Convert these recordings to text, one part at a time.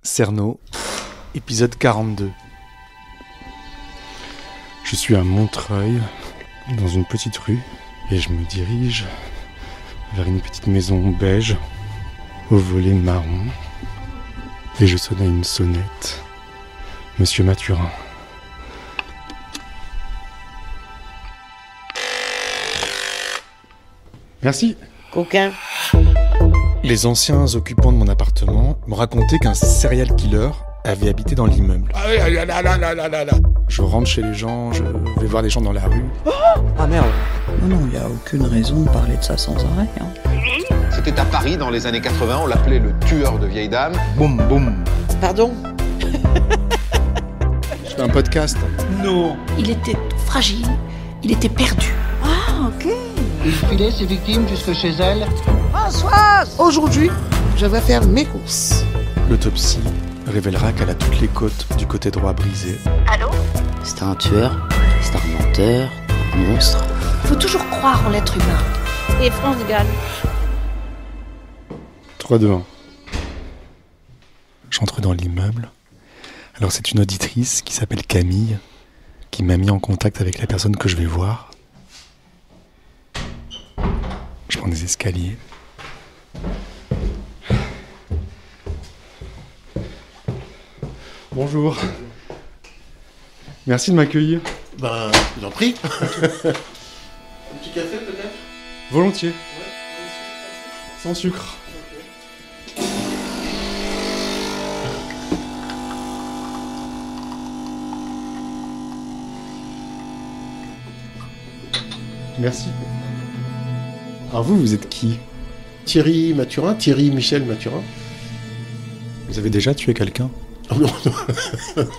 Cerno, épisode 42. Je suis à Montreuil, dans une petite rue, et je me dirige vers une petite maison beige, au volet marron, et je sonne à une sonnette. Monsieur Mathurin. Merci. Coquin. Les anciens occupants de mon appartement m'ont raconté qu'un serial killer avait habité dans l'immeuble. Je rentre chez les gens, je vais voir les gens dans la rue. Ah merde. Non, il n'y a aucune raison de parler de ça sans arrêt. C'était à Paris dans les années 80, on l'appelait le tueur de vieilles dames. Boum, boum. Pardon? Je fais un podcast. Non. Il était fragile, il était perdu. Ah, ok. Il filait ses victimes jusque chez elle. Françoise! Aujourd'hui, je vais faire mes courses. L'autopsie révélera qu'elle a toutes les côtes du côté droit brisées. Allô? C'est un tueur, c'est un menteur, un monstre. Il faut toujours croire en l'être humain. Et France gagne. 3, 2, 1. J'entre dans l'immeuble. Alors c'est une auditrice qui s'appelle Camille qui m'a mis en contact avec la personne que je vais voir. Je prends des escaliers. Bonjour. Merci de m'accueillir. Ben, je vous en prie. Un petit café peut-être? Volontiers. Sans sucre. Merci. Alors vous êtes qui? Thierry Mathurin, Thierry Michel Mathurin. Vous avez déjà tué quelqu'un? Oh non, non,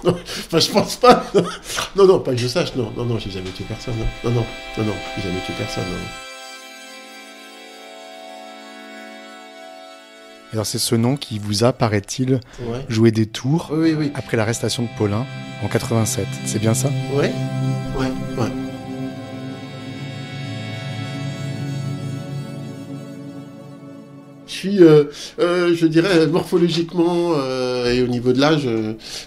enfin, je pense pas. Non, pas que je sache, non, j'ai jamais tué personne. Non, j'ai jamais tué personne. Non. Alors c'est ce nom qui vous a, paraît-il, Ouais. joué des tours Oui. après l'arrestation de Paulin en 87. C'est bien ça? Ouais. Je suis, je dirais, morphologiquement et au niveau de l'âge,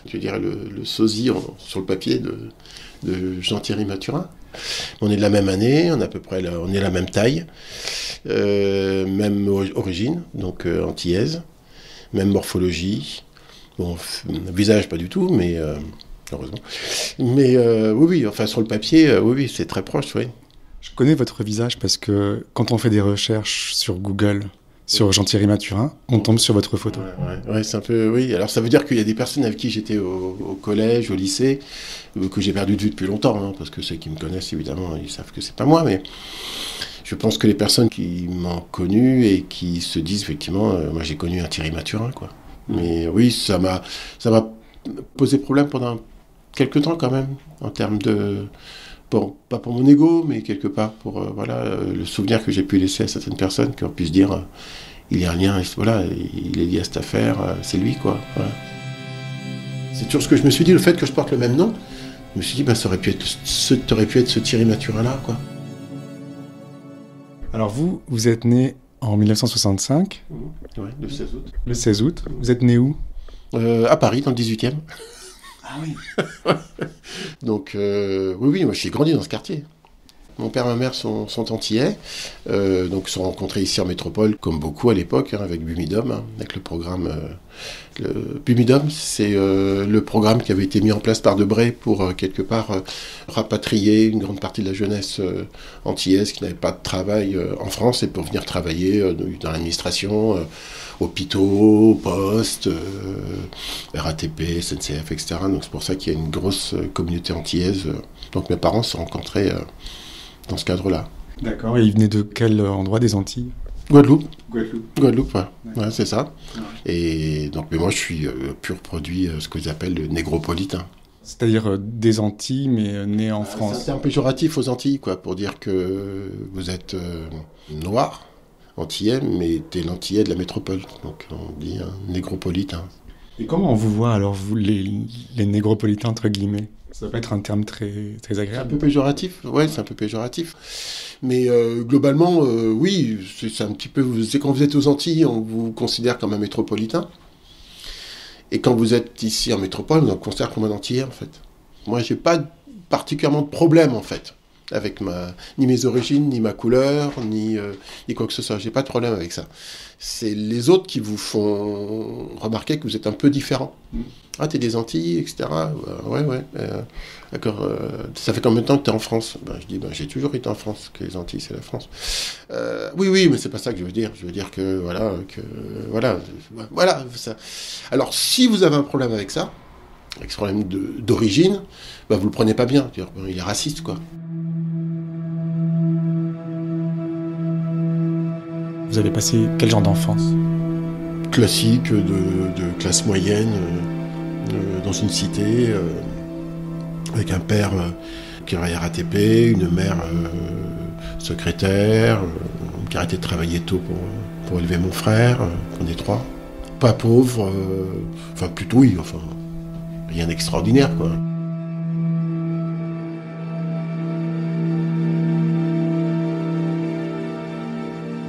je dirais le sosie sur le papier de Jean-Thierry Mathurin. On est de la même année, on est à peu près on est la même taille, même origine, donc antillaise, même morphologie. Bon, visage pas du tout, mais heureusement. Mais oui, enfin sur le papier, oui, c'est très proche, oui. Je connais votre visage parce que quand on fait des recherches sur Google sur Jean-Thierry Mathurin, on tombe sur votre photo. Ouais, c'est un peu, oui. Alors ça veut dire qu'il y a des personnes avec qui j'étais au collège, au lycée, que j'ai perdu de vue depuis longtemps, hein, parce que ceux qui me connaissent, évidemment, ils savent que c'est pas moi, mais je pense que les personnes qui m'ont connu et qui se disent, effectivement, moi j'ai connu un Thierry Mathurin, quoi. Mais oui, ça m'a posé problème pendant quelques temps quand même, en termes de... Bon, pas pour mon ego, mais quelque part pour le souvenir que j'ai pu laisser à certaines personnes, qu'on puisse dire il y a un lien, voilà, il est lié à cette affaire, c'est lui, quoi. Voilà. C'est toujours ce que je me suis dit, le fait que je porte le même nom, je me suis dit, ça aurait pu être ce Thierry Mathurin-là, quoi. Alors vous êtes né en 1965. Ouais, le 16 août. Le 16 août. Vous êtes né où? À Paris, dans le 18e. Ah oui. Donc, oui, moi, j'ai grandi dans ce quartier. Mon père et ma mère sont antillais, donc se sont rencontrés ici en métropole, comme beaucoup à l'époque, avec Bumidum, avec le programme... Bumidum, c'est le programme qui avait été mis en place par Debré pour, quelque part, rapatrier une grande partie de la jeunesse antillaise qui n'avait pas de travail en France et pour venir travailler dans l'administration, hôpitaux, postes, RATP, SNCF, etc. Donc c'est pour ça qu'il y a une grosse communauté antillaise. Donc mes parents se sont rencontrés dans ce cadre-là. D'accord. Et ils venaient de quel endroit des Antilles? Guadeloupe, ouais. Ouais. Ouais, c'est ça. Ouais. Et donc, mais moi, je suis pur produit, ce qu'ils appellent le négropolitain. C'est-à-dire des Antilles, mais né en France. C'est un péjoratif aux Antilles, quoi, pour dire que vous êtes noir, antillais, mais t'es l'antillais de la métropole. Donc, on dit un négropolitain. Et comment on vous voit, alors, vous, les négropolitains, entre guillemets? Ça peut être un terme très, très C'est un agréable. peu péjoratif, ouais, c'est un peu péjoratif. Mais globalement, oui, c'est un petit peu... C'est quand vous êtes aux Antilles, on vous considère comme un métropolitain. Et quand vous êtes ici en métropole, vous en considérez comme un entier, en fait. Moi, j'ai pas particulièrement de problème, en fait, avec ni mes origines, ni ma couleur, ni quoi que ce soit. J'ai pas de problème avec ça. C'est les autres qui vous font remarquer que vous êtes un peu différent. Ah, t'es des Antilles, etc. Ouais. D'accord. Ça fait combien de temps que t'es en France? Je dis, j'ai toujours été en France, que les Antilles, c'est la France. Oui, mais c'est pas ça que je veux dire. Je veux dire que, voilà. Ça. Alors, si vous avez un problème avec ça, avec ce problème d'origine, vous le prenez pas bien. Il est raciste, quoi. Vous avez passé quel genre d'enfance? Classique, de classe moyenne, dans une cité, avec un père qui est RATP, une mère secrétaire, qui a arrêté de travailler tôt pour élever mon frère, on est 3. Pas pauvre, plutôt oui, rien d'extraordinaire, quoi.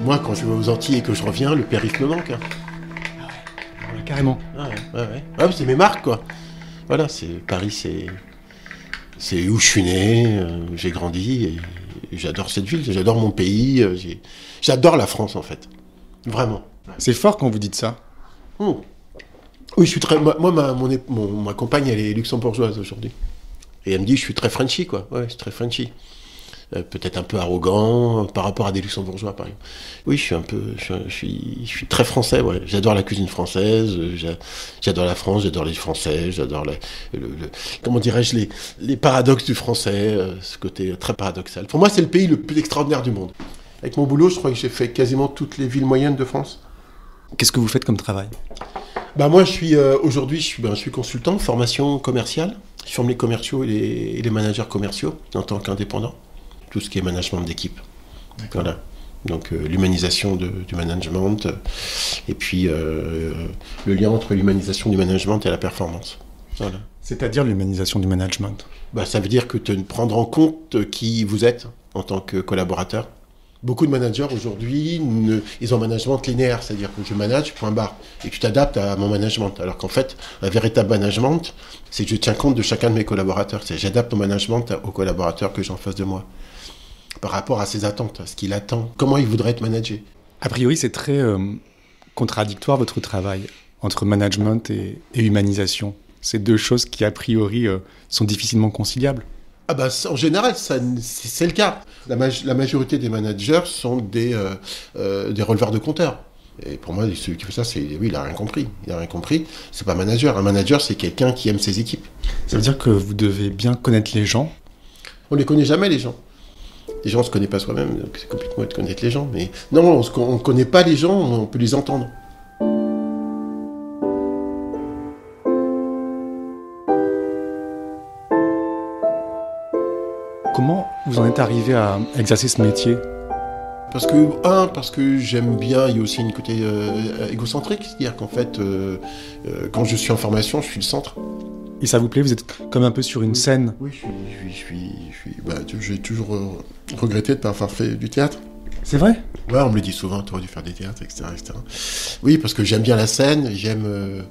Moi, quand je vais aux Antilles et que je reviens, le périph' me manque. Hein. Ah ouais, carrément. Ouais, c'est mes marques, quoi. Voilà, Paris, c'est où je suis né, j'ai grandi, et j'adore cette ville, j'adore mon pays, j'adore la France, en fait. Vraiment. C'est fort quand vous dites ça. Oui, je suis très... Moi, ma compagne, elle est luxembourgeoise aujourd'hui. Et elle me dit, je suis très Frenchy, quoi. Ouais, je suis très Frenchy. Peut-être un peu arrogant par rapport à des luxembourgeois, par exemple. Oui, je suis très français, ouais. J'adore la cuisine française, j'adore la France, j'adore les Français, j'adore comment dirais-je, les paradoxes du français, ce côté très paradoxal. Pour moi, c'est le pays le plus extraordinaire du monde. Avec mon boulot, je crois que j'ai fait quasiment toutes les villes moyennes de France. Qu'est-ce que vous faites comme travail? Moi, aujourd'hui, je suis consultant, formation commerciale. Je forme les commerciaux et les managers commerciaux en tant qu'indépendant. Tout ce qui est management d'équipe. D'accord. Voilà. Donc l'humanisation du management et puis le lien entre l'humanisation du management et la performance. Voilà. C'est-à-dire l'humanisation du management? Ça veut dire que prendre en compte qui vous êtes en tant que collaborateur. Beaucoup de managers aujourd'hui, ils ont un management linéaire, c'est-à-dire que je manage, point barre, et tu t'adaptes à mon management. Alors qu'en fait, un véritable management, c'est que je tiens compte de chacun de mes collaborateurs. C'est j'adapte mon management aux collaborateurs que j'ai en face de moi. Par rapport à ses attentes, à ce qu'il attend, comment il voudrait être managé. A priori, c'est très contradictoire votre travail entre management et humanisation. C'est deux choses qui, a priori, sont difficilement conciliables. En général, c'est le cas. La majorité des managers sont des releveurs de compteurs. Et pour moi, celui qui fait ça, il a rien compris. Il a rien compris. C'est pas un manager. Un manager, c'est quelqu'un qui aime ses équipes. Ça veut dire que vous devez bien connaître les gens? On les connaît jamais, les gens. Les gens, on ne se connaît pas soi-même, donc c'est compliqué de connaître les gens. Mais non, on ne connaît pas les gens, on peut les entendre. Comment vous en êtes arrivé à exercer ce métier? Parce que j'aime bien, il y a aussi une côté égocentrique, c'est-à-dire qu'en fait, quand je suis en formation, je suis le centre. Et ça vous plaît? Vous êtes comme un peu sur une scène? Oui, j'ai toujours regretté de ne pas avoir fait du théâtre. C'est vrai? Ouais, on me le dit souvent, tu aurais dû faire des théâtres, etc. Oui, parce que j'aime bien la scène, j'aime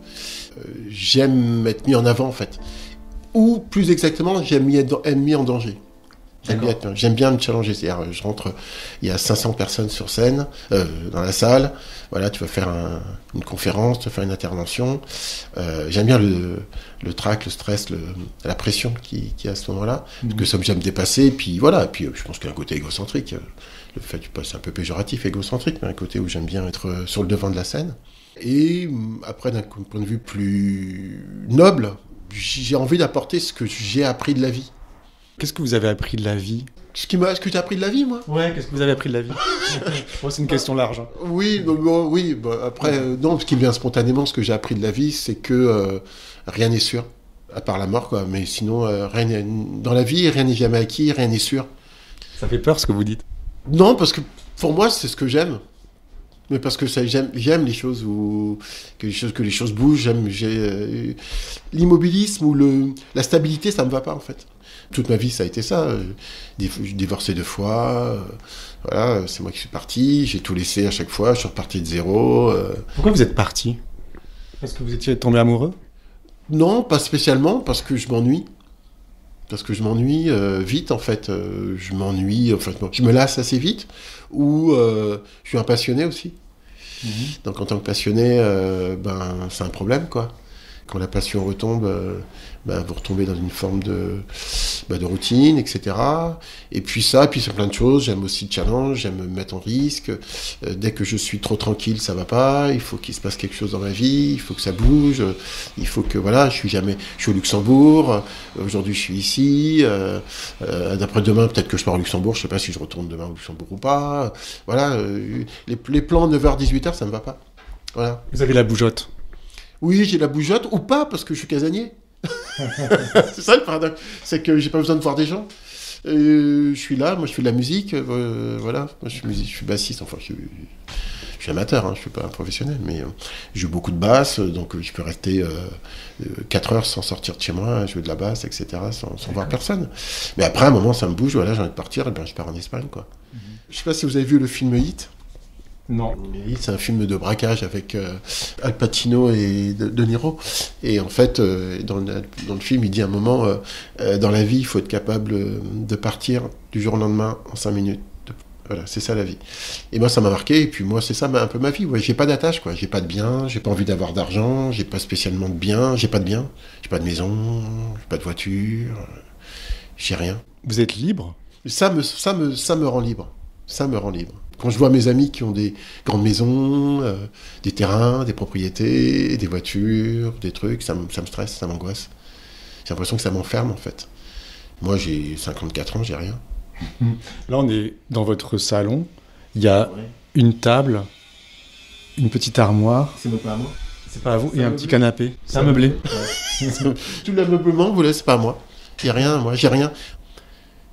être mis en avant, en fait. Ou, plus exactement, j'aime être mis en danger. J'aime bien me challenger, c'est-à-dire je rentre, il y a 500 personnes sur scène, dans la salle, voilà, tu vas faire une conférence, tu vas faire une intervention, j'aime bien le trac, le stress, la pression qui y a à ce moment-là, que ça j'aime dépasser, et puis voilà, et puis je pense qu'il y a un côté égocentrique, le fait, c'est un peu péjoratif, égocentrique, mais un côté où j'aime bien être sur le devant de la scène, et après d'un point de vue plus noble, j'ai envie d'apporter ce que j'ai appris de la vie. Qu'est-ce que vous avez appris de la vie? Ce que tu as appris de la vie, moi? Ouais, qu'est-ce que vous avez appris de la vie? Moi, c'est une question large. Hein. Oui, après, non, ce qui me vient spontanément, ce que j'ai appris de la vie, c'est que rien n'est sûr, à part la mort, quoi. Mais sinon, dans la vie, rien n'est jamais acquis, rien n'est sûr. Ça fait peur, ce que vous dites? Non, parce que pour moi, c'est ce que j'aime. Mais parce que j'aime les choses que les choses bougent, l'immobilisme ou la stabilité, ça me va pas, en fait. Toute ma vie, ça a été ça. J'ai divorcé 2 fois. Voilà, c'est moi qui suis parti. J'ai tout laissé à chaque fois. Je suis reparti de zéro. Pourquoi vous êtes parti? Est-ce que vous étiez tombé amoureux? Non, pas spécialement, parce que je m'ennuie. Parce que je m'ennuie vite, en fait. Je m'ennuie, enfin, je me lasse assez vite. Ou je suis un passionné aussi. Donc en tant que passionné, c'est un problème, quoi. Quand la passion retombe, vous retombez dans une forme de routine, etc. Et puis c'est plein de choses. J'aime aussi le challenge, j'aime me mettre en risque. Dès que je suis trop tranquille, ça va pas. Il faut qu'il se passe quelque chose dans ma vie, il faut que ça bouge. Il faut que, voilà, je suis au Luxembourg. Aujourd'hui, je suis ici. D'après-demain, peut-être que je pars au Luxembourg. Je sais pas si je retourne demain au Luxembourg ou pas. Voilà, les plans 9h, 18h, ça me va pas. Voilà. Vous avez la bougeotte? Oui, j'ai la bougeotte, ou pas, parce que je suis casanier. C'est ça le paradoxe, c'est que j'ai pas besoin de voir des gens. Je suis là, moi je fais de la musique, voilà. Moi je suis bassiste, enfin je suis amateur, hein, je suis pas un professionnel, mais je joue beaucoup de basse, donc je peux rester 4 heures sans sortir de chez moi, jouer de la basse, etc., sans voir personne. Mais après, à un moment, ça me bouge, voilà, j'ai envie de partir, et bien je pars en Espagne, quoi. Je sais pas si vous avez vu le film Hit. Non. C'est un film de braquage avec Al Pacino et De Niro. Et en fait, dans le film, il dit à un moment, dans la vie, il faut être capable de partir du jour au lendemain en 5 minutes. Voilà, c'est ça la vie. Et moi, ça m'a marqué. Et puis moi, c'est ça un peu ma vie. Ouais. J'ai pas d'attache, quoi. J'ai pas de biens, j'ai pas envie d'avoir d'argent, j'ai pas spécialement de biens, j'ai pas de biens, j'ai pas de maison, j'ai pas de voiture, j'ai rien. Vous êtes libre? Ça me rend libre. Ça me rend libre. Quand je vois mes amis qui ont des grandes maisons, des terrains, des propriétés, des voitures, des trucs, ça me stresse, ça m'angoisse. J'ai l'impression que ça m'enferme, en fait. Moi, j'ai 54 ans, j'ai rien. Là, on est dans votre salon. Il y a une table, une petite armoire. C'est pas à moi. C'est pas à vous. Et un petit canapé. C'est un meublé. Tout l'ameublement, vous laissez, c'est pas à moi. Il n'y a rien, moi, j'ai rien.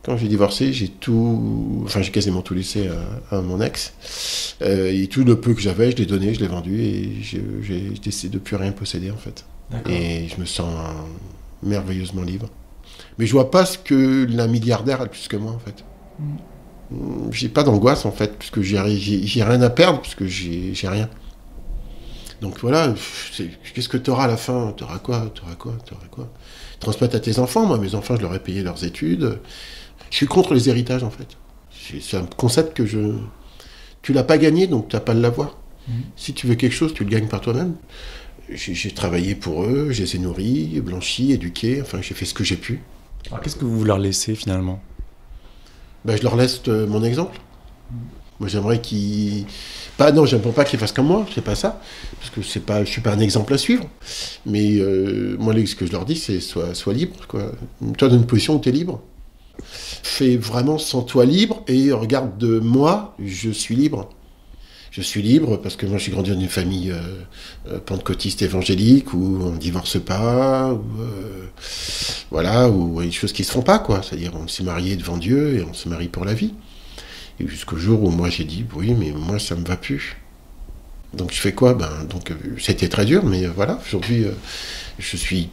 Quand j'ai divorcé, j'ai quasiment tout laissé à mon ex. Et tout le peu que j'avais, je l'ai donné, je l'ai vendu et j'ai décidé de plus rien posséder, en fait. D'accord. Et je me sens merveilleusement libre. Mais je vois pas ce que l'un milliardaire a de plus que moi, en fait. J'ai pas d'angoisse, en fait, puisque j'ai rien à perdre, puisque j'ai rien. Donc voilà, qu'est-ce que t'auras à la fin? T'auras quoi? Transmettre à tes enfants. Moi, mes enfants, je leur ai payé leurs études. Je suis contre les héritages, en fait. C'est un concept que tu l'as pas gagné, donc tu n'as pas à l'avoir. Si tu veux quelque chose, tu le gagnes par toi-même. J'ai travaillé pour eux, je les ai nourris, blanchis, éduqués, enfin j'ai fait ce que j'ai pu. Alors qu'est-ce que vous leur laissez finalement? Je leur laisse mon exemple. Moi j'aimerais qu'ils... j'aimerais pas qu'ils fassent comme moi, c'est pas ça. Parce que je suis pas un exemple à suivre. Mais moi ce que je leur dis c'est sois libre, quoi. Toi dans une position où tu es libre. Fais vraiment sans toi libre et regarde de moi, je suis libre. Je suis libre parce que moi j'ai grandi dans une famille pentecôtiste évangélique où on ne divorce pas, où il y a des choses qui se font pas, quoi. C'est-à-dire on s'est marié devant Dieu et on se marie pour la vie. Et jusqu'au jour où moi j'ai dit oui mais moi ça me va plus. Donc je fais quoi? C'était très dur mais voilà, aujourd'hui j'ai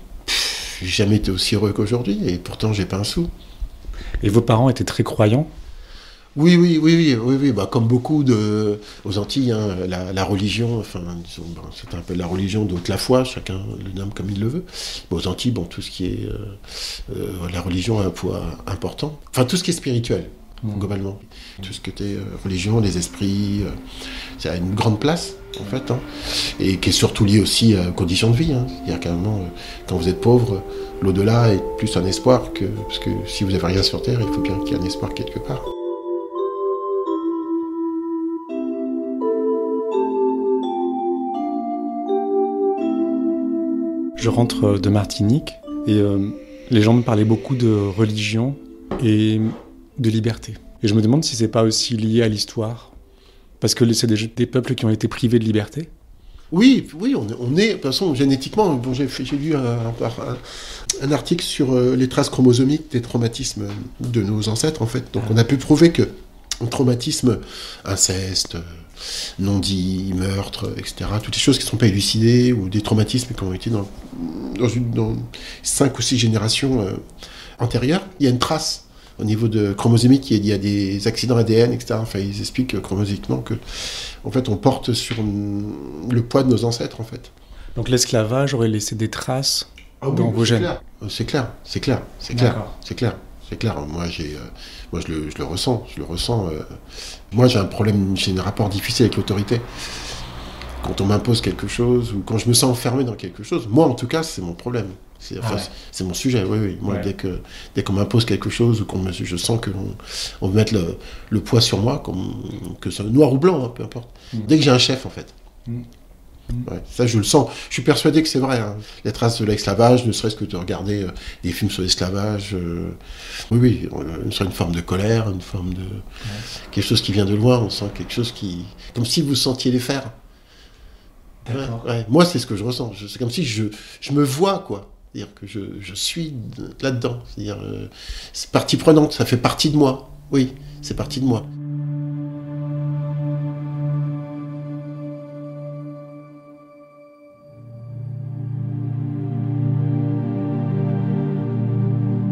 jamais été aussi heureux qu'aujourd'hui et pourtant j'ai pas un sou. Et vos parents étaient très croyants? Oui. Comme beaucoup aux Antilles, hein, la religion, c'est un peu la religion, d'autres la foi, chacun le nomme comme il le veut. Aux Antilles, tout ce qui est la religion a un poids important. Enfin, tout ce qui est spirituel, globalement. Tout ce qui était religion, les esprits, ça a une grande place, en fait, hein, et qui est surtout lié aussi aux conditions de vie. Hein. C'est-à-dire qu'à un moment, quand vous êtes pauvre, l'au-delà est plus un espoir parce que si vous n'avez rien sur Terre, il faut bien qu'il y ait un espoir quelque part. Je rentre de Martinique et les gens me parlaient beaucoup de religion et de liberté. Et je me demande si c'est pas aussi lié à l'histoire. Parce que c'est des peuples qui ont été privés de liberté. Oui, on est, de toute façon, génétiquement, j'ai lu un article sur les traces chromosomiques des traumatismes de nos ancêtres, en fait. Donc on a pu prouver que un traumatisme, inceste, non-dit, meurtre, etc., toutes les choses qui ne sont pas élucidées, ou des traumatismes qui ont été dans 5 ou 6 générations antérieures, il y a une trace au niveau de chromosomique, il y a des accidents ADN, etc. Enfin, ils expliquent chromosomiquement que, en fait, on porte sur le poids de nos ancêtres, en fait. Donc l'esclavage aurait laissé des traces Ah oui, dans vos gènes. C'est clair. Moi, je le ressens. Moi, j'ai un rapport difficile avec l'autorité. Quand on m'impose quelque chose ou quand je me sens enfermé dans quelque chose, moi, en tout cas, c'est mon problème. C'est mon sujet. Oui. Moi, dès qu'on m'impose quelque chose ou je sens qu'on veut mettre le poids sur moi, que ce soit noir ou blanc, hein, peu importe. Dès que j'ai un chef, en fait. Ouais, ça, je le sens. Je suis persuadé que c'est vrai. Hein. Les traces de l'esclavage, ne serait-ce que de regarder des films sur l'esclavage, sur une forme de colère, une forme de quelque chose qui vient de loin. On sent quelque chose comme si vous sentiez les faire. Ouais. Moi, c'est ce que je ressens. C'est comme si je me vois, quoi. C'est-à-dire que je suis là-dedans. C'est-à-dire, c'est partie prenante. Ça fait partie de moi. Oui, c'est partie de moi.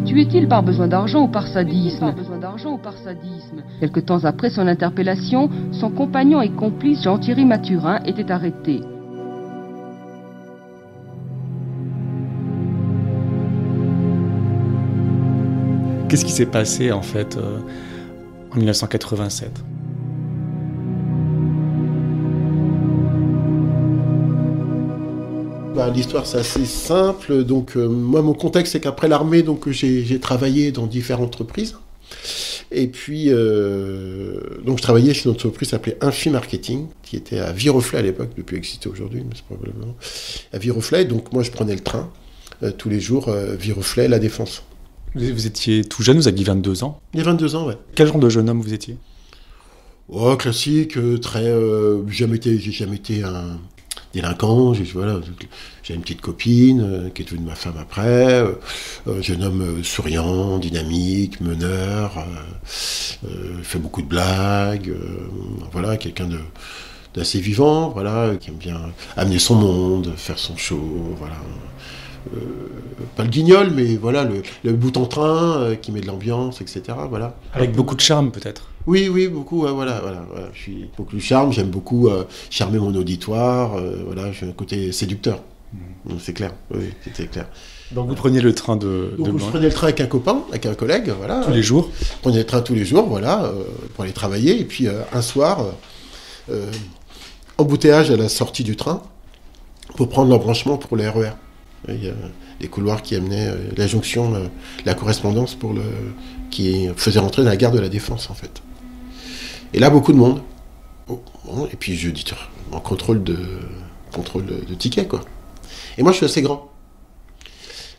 Tuait-il par besoin d'argent ou par sadisme? Quelque temps après son interpellation, son compagnon et complice Jean-Thierry Mathurin était arrêté. Qu'est-ce qui s'est passé en fait en 1987 ? L'histoire, c'est assez simple. Donc, moi, mon contexte, c'est qu'après l'armée, donc, j'ai travaillé dans différentes entreprises. Et puis, donc, je travaillais chez une entreprise qui s'appelait Infi Marketing, qui était à Viroflay à l'époque, depuis exister aujourd'hui, mais c'est probablement à Viroflay. Donc, moi, je prenais le train tous les jours, Viroflay, La Défense. Vous étiez tout jeune, vous aviez 22 ans ? Il y a 22 ans, ouais. Quel genre de jeune homme vous étiez ? Oh, classique, très... j'ai jamais été un délinquant, j'ai une petite copine qui est devenue ma femme après, jeune homme souriant, dynamique, meneur, fait beaucoup de blagues, quelqu'un d'assez vivant, qui aime bien amener son monde, faire son show, pas le guignol, mais le bout en train qui met de l'ambiance, etc. Voilà. Avec beaucoup de charme, peut-être. Oui, beaucoup, je suis beaucoup de charme, j'aime beaucoup charmer mon auditoire, j'ai un côté séducteur, c'est clair, oui, c'était clair. Donc vous preniez le train de je prenais le train avec un copain, avec un collègue, Tous les jours. Je prenais le train tous les jours, pour aller travailler, et puis un soir, embouteillage à la sortie du train, pour prendre l'embranchement pour le RER. Il y a les couloirs qui amenaient la jonction, la correspondance qui faisait rentrer dans la gare de la Défense, en fait. Et là, beaucoup de monde. Et puis, je dis, en contrôle de ticket, quoi. Et moi, je suis assez grand.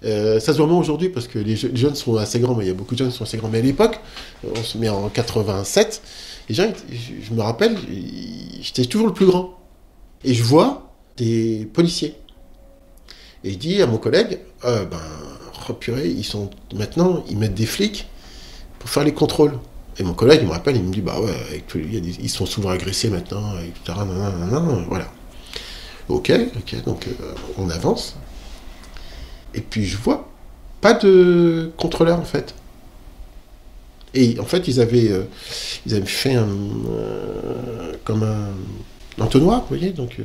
Ça se voit moins aujourd'hui, parce que les jeunes sont assez grands, mais il y a beaucoup de jeunes qui sont assez grands. Mais à l'époque, on se met en 87, les gens, je me rappelle, j'étais toujours le plus grand. Et je vois des policiers. Et je dis à mon collègue, purée, ils mettent des flics pour faire les contrôles. Et mon collègue, il me rappelle, il me dit, ils sont souvent agressés maintenant, etc. Voilà. Ok, donc on avance. Et puis je vois pas de contrôleur, en fait. Et en fait, ils avaient fait comme un entonnoir, vous voyez. Donc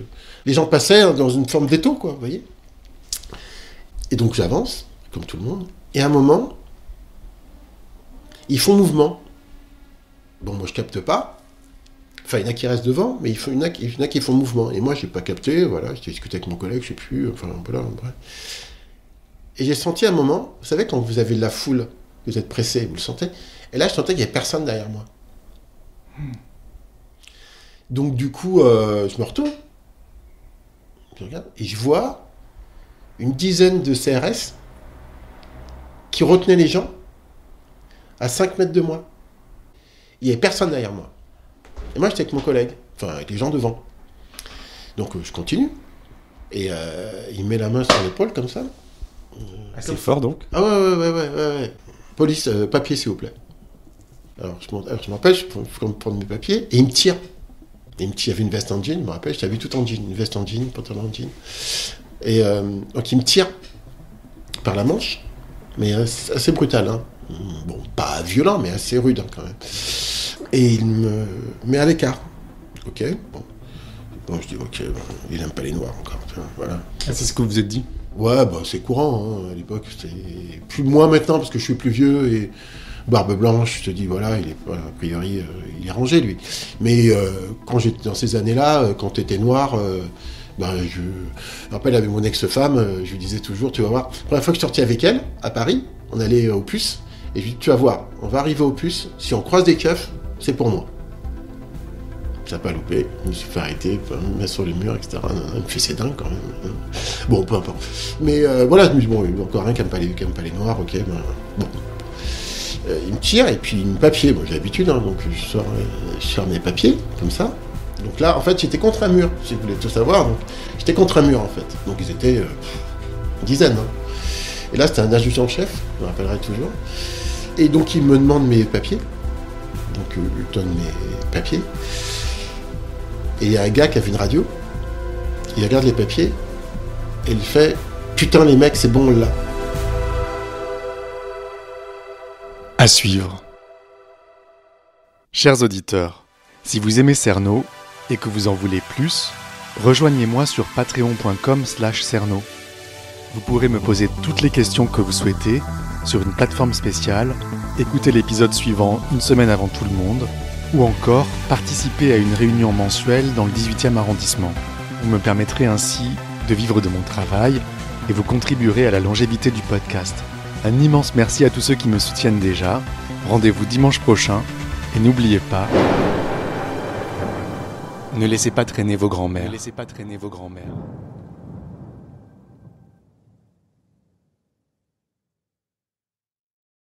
les gens passaient dans une forme d'étau, quoi, vous voyez. Et donc j'avance, comme tout le monde, et à un moment, ils font mouvement. Bon, moi je capte pas. Enfin, il y en a qui restent devant, mais il y en a qui font mouvement. Et moi, j'ai pas capté, j'ai discuté avec mon collègue, je sais plus, bref. Et j'ai senti un moment, vous savez, quand vous avez de la foule, vous êtes pressé, vous le sentez, et là, je sentais qu'il y avait personne derrière moi. Donc du coup, je me retourne, je regarde, et je vois une dizaine de CRS qui retenaient les gens à 5 mètres de moi. Il n'y avait personne derrière moi. Et moi, j'étais avec mon collègue, avec les gens devant. Donc, je continue. Et il met la main sur l'épaule, comme ça. Assez fort, donc. Ah ouais. Police, papier, s'il vous plaît. Alors, je m'appelle, je prends mes papiers, et il me tire. Il y avait une veste en jean, je me rappelle, je t'avais vu tout en jean. Une veste en jean, pantalon en jean. Et donc il me tire par la manche, mais assez brutal, hein. Bon, pas violent, mais assez rude, hein, quand même. Et il me met à l'écart. Ok, bon. Bon, je dis ok, bon, il aime pas les noirs encore, tu vois, voilà. Ah, c'est ce que vous vous êtes dit? Ouais, bah c'est courant, hein, à l'époque, c'était plus moins maintenant parce que je suis plus vieux et barbe blanche, je te dis voilà, il est a priori il est rangé lui. Mais quand j'étais dans ces années-là, quand t'étais noir, je me rappelle avec mon ex-femme, je lui disais toujours, tu vas voir, la première fois que je sortais avec elle à Paris, on allait au Puce et je lui dis tu vas voir, on va arriver au Puce, si on croise des keufs, c'est pour moi. Ça n'a pas loupé, je me suis fait arrêter, me mettre sur le mur, etc. Il me fait c'est dingue quand même. Bon, peu importe. Mais voilà, je me dis, bon, il y a encore un qui n'aime pas les noirs, ok, bon. Il me tire et puis il me papier. Moi j'ai l'habitude, hein, donc je sors mes papiers, comme ça. Donc là, en fait, j'étais contre un mur, si vous voulez tout savoir. Donc, j'étais contre un mur, en fait. Donc ils étaient une dizaine. Hein. Et là, c'était un adjudant-chef, je me rappellerai toujours. Et donc il me demande mes papiers. Donc je lui donne mes papiers. Et il y a un gars qui avait une radio, il regarde les papiers, et il fait « Putain les mecs, c'est bon, on l'a ». À suivre. Chers auditeurs, si vous aimez Cerno et que vous en voulez plus, rejoignez-moi sur patreon.com/Cerno. Vous pourrez me poser toutes les questions que vous souhaitez sur une plateforme spéciale, écouter l'épisode suivant une semaine avant tout le monde, ou encore participer à une réunion mensuelle dans le 18e arrondissement. Vous me permettrez ainsi de vivre de mon travail et vous contribuerez à la longévité du podcast. Un immense merci à tous ceux qui me soutiennent déjà. Rendez-vous dimanche prochain et n'oubliez pas, ne laissez pas traîner vos grands-mères.